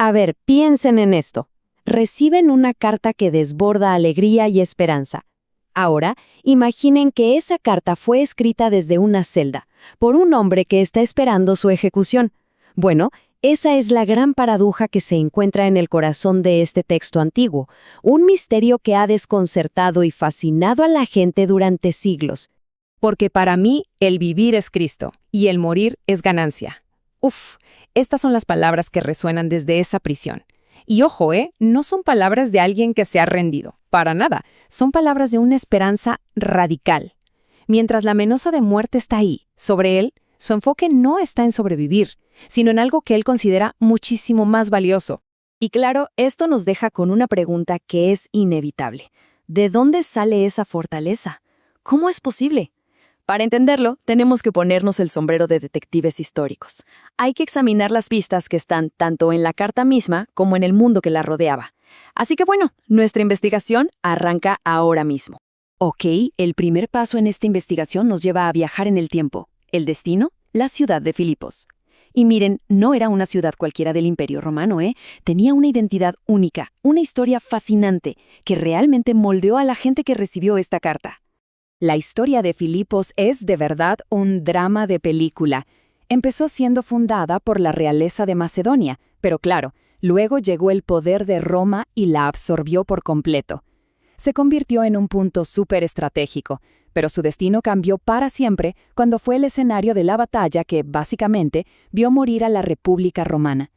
A ver, piensen en esto. Reciben una carta que desborda alegría y esperanza. Ahora, imaginen que esa carta fue escrita desde una celda, por un hombre que está esperando su ejecución. Bueno, esa es la gran paradoja que se encuentra en el corazón de este texto antiguo, un misterio que ha desconcertado y fascinado a la gente durante siglos. Porque para mí, el vivir es Cristo y el morir es ganancia. Uf, estas son las palabras que resuenan desde esa prisión. Y ojo, no son palabras de alguien que se ha rendido, para nada. Son palabras de una esperanza radical. Mientras la amenaza de muerte está ahí, sobre él, su enfoque no está en sobrevivir, sino en algo que él considera muchísimo más valioso. Y claro, esto nos deja con una pregunta que es inevitable. ¿De dónde sale esa fortaleza? ¿Cómo es posible? Para entenderlo, tenemos que ponernos el sombrero de detectives históricos. Hay que examinar las pistas que están tanto en la carta misma como en el mundo que la rodeaba. Así que bueno, nuestra investigación arranca ahora mismo. Ok, el primer paso en esta investigación nos lleva a viajar en el tiempo. El destino, la ciudad de Filipos. Y miren, no era una ciudad cualquiera del Imperio Romano, Tenía una identidad única, una historia fascinante, que realmente moldeó a la gente que recibió esta carta. La historia de Filipos es de verdad un drama de película. Empezó siendo fundada por la realeza de Macedonia, pero claro, luego llegó el poder de Roma y la absorbió por completo. Se convirtió en un punto súper estratégico, pero su destino cambió para siempre cuando fue el escenario de la batalla que, básicamente, vio morir a la República Romana.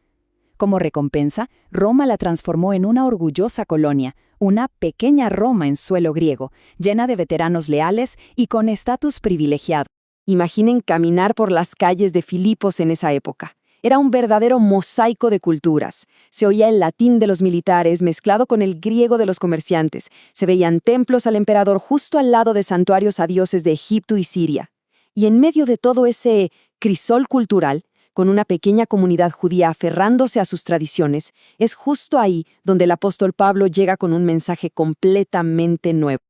Como recompensa, Roma la transformó en una orgullosa colonia, una pequeña Roma en suelo griego, llena de veteranos leales y con estatus privilegiado. Imaginen caminar por las calles de Filipos en esa época. Era un verdadero mosaico de culturas. Se oía el latín de los militares mezclado con el griego de los comerciantes. Se veían templos al emperador justo al lado de santuarios a dioses de Egipto y Siria. Y en medio de todo ese crisol cultural, con una pequeña comunidad judía aferrándose a sus tradiciones, es justo ahí donde el apóstol Pablo llega con un mensaje completamente nuevo.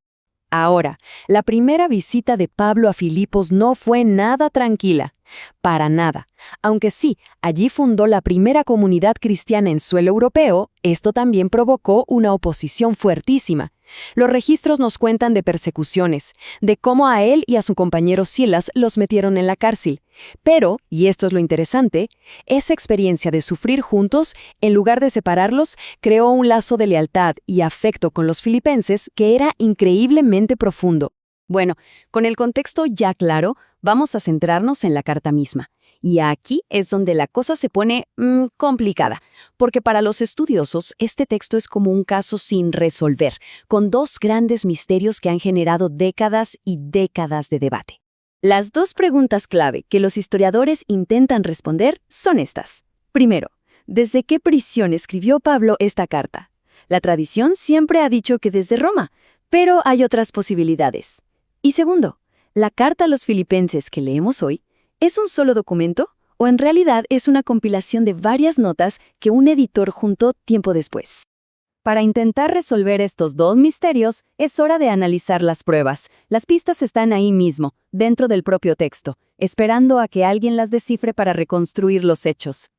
Ahora, la primera visita de Pablo a Filipos no fue nada tranquila, para nada. Aunque sí, allí fundó la primera comunidad cristiana en suelo europeo, esto también provocó una oposición fuertísima. Los registros nos cuentan de persecuciones, de cómo a él y a su compañero Silas los metieron en la cárcel. Pero, y esto es lo interesante, esa experiencia de sufrir juntos, en lugar de separarlos, creó un lazo de lealtad y afecto con los filipenses que era increíblemente profundo. Bueno, con el contexto ya claro, vamos a centrarnos en la carta misma. Y aquí es donde la cosa se pone complicada, porque para los estudiosos este texto es como un caso sin resolver, con dos grandes misterios que han generado décadas y décadas de debate. Las dos preguntas clave que los historiadores intentan responder son estas. Primero, ¿desde qué prisión escribió Pablo esta carta? La tradición siempre ha dicho que desde Roma, pero hay otras posibilidades. Y segundo, ¿la carta a los filipenses que leemos hoy es un solo documento o en realidad es una compilación de varias notas que un editor juntó tiempo después? Para intentar resolver estos dos misterios, es hora de analizar las pruebas. Las pistas están ahí mismo, dentro del propio texto, esperando a que alguien las descifre para reconstruir los hechos.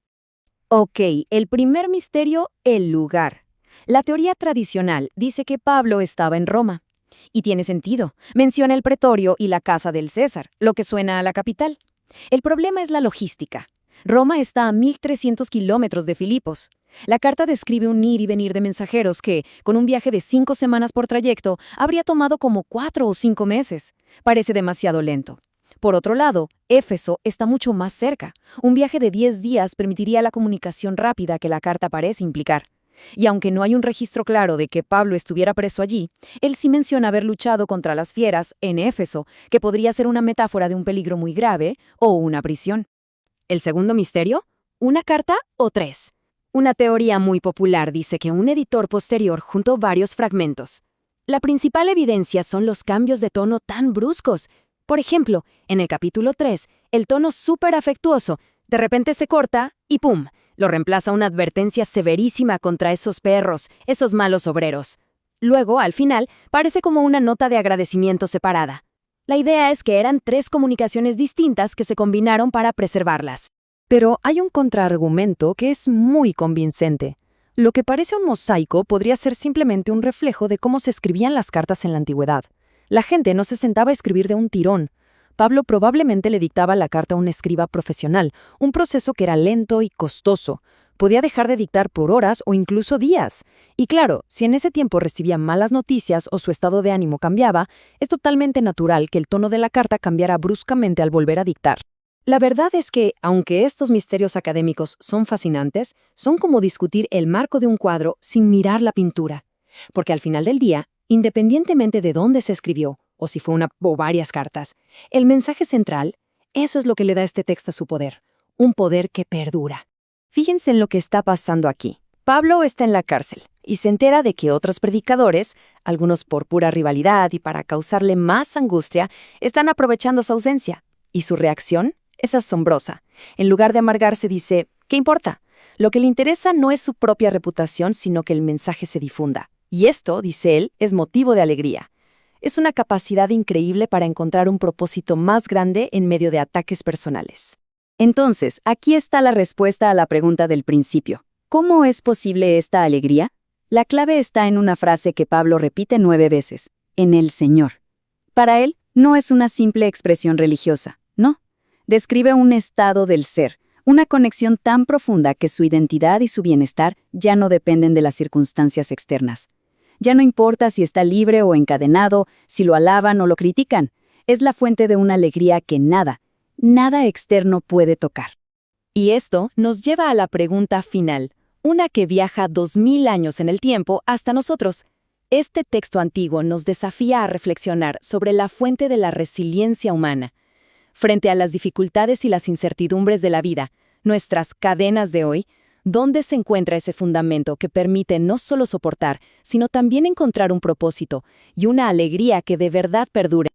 Ok, el primer misterio, el lugar. La teoría tradicional dice que Pablo estaba en Roma. Y tiene sentido. Menciona el pretorio y la casa del César, lo que suena a la capital. El problema es la logística. Roma está a 1.300 kilómetros de Filipos. La carta describe un ir y venir de mensajeros que, con un viaje de 5 semanas por trayecto, habría tomado como 4 o 5 meses. Parece demasiado lento. Por otro lado, Éfeso está mucho más cerca. Un viaje de 10 días permitiría la comunicación rápida que la carta parece implicar. Y aunque no hay un registro claro de que Pablo estuviera preso allí, él sí menciona haber luchado contra las fieras en Éfeso, que podría ser una metáfora de un peligro muy grave o una prisión. El segundo misterio, ¿una carta o 3? Una teoría muy popular dice que un editor posterior juntó varios fragmentos. La principal evidencia son los cambios de tono tan bruscos. Por ejemplo, en el capítulo 3, el tono súper afectuoso, de repente se corta y ¡pum!, lo reemplaza una advertencia severísima contra esos perros, esos malos obreros. Luego, al final, parece como una nota de agradecimiento separada. La idea es que eran 3 comunicaciones distintas que se combinaron para preservarlas. Pero hay un contraargumento que es muy convincente. Lo que parece un mosaico podría ser simplemente un reflejo de cómo se escribían las cartas en la antigüedad. La gente no se sentaba a escribir de un tirón. Pablo probablemente le dictaba la carta a un escriba profesional, un proceso que era lento y costoso. Podía dejar de dictar por horas o incluso días. Y claro, si en ese tiempo recibía malas noticias o su estado de ánimo cambiaba, es totalmente natural que el tono de la carta cambiara bruscamente al volver a dictar. La verdad es que, aunque estos misterios académicos son fascinantes, son como discutir el marco de un cuadro sin mirar la pintura. Porque al final del día, independientemente de dónde se escribió, o si fue una o varias cartas, el mensaje central, eso es lo que le da a este texto su poder, un poder que perdura. Fíjense en lo que está pasando aquí. Pablo está en la cárcel y se entera de que otros predicadores, algunos por pura rivalidad y para causarle más angustia, están aprovechando su ausencia. ¿Y su reacción? Es asombrosa. En lugar de amargarse dice, ¿qué importa? Lo que le interesa no es su propia reputación, sino que el mensaje se difunda. Y esto, dice él, es motivo de alegría. Es una capacidad increíble para encontrar un propósito más grande en medio de ataques personales. Entonces, aquí está la respuesta a la pregunta del principio. ¿Cómo es posible esta alegría? La clave está en una frase que Pablo repite 9 veces, en el Señor. Para él, no es una simple expresión religiosa, no. Describe un estado del ser, una conexión tan profunda que su identidad y su bienestar ya no dependen de las circunstancias externas. Ya no importa si está libre o encadenado, si lo alaban o lo critican. Es la fuente de una alegría que nada externo puede tocar. Y esto nos lleva a la pregunta final, una que viaja 2000 años en el tiempo hasta nosotros. Este texto antiguo nos desafía a reflexionar sobre la fuente de la resiliencia humana. Frente a las dificultades y las incertidumbres de la vida, nuestras cadenas de hoy, ¿dónde se encuentra ese fundamento que permite no solo soportar, sino también encontrar un propósito y una alegría que de verdad perdure?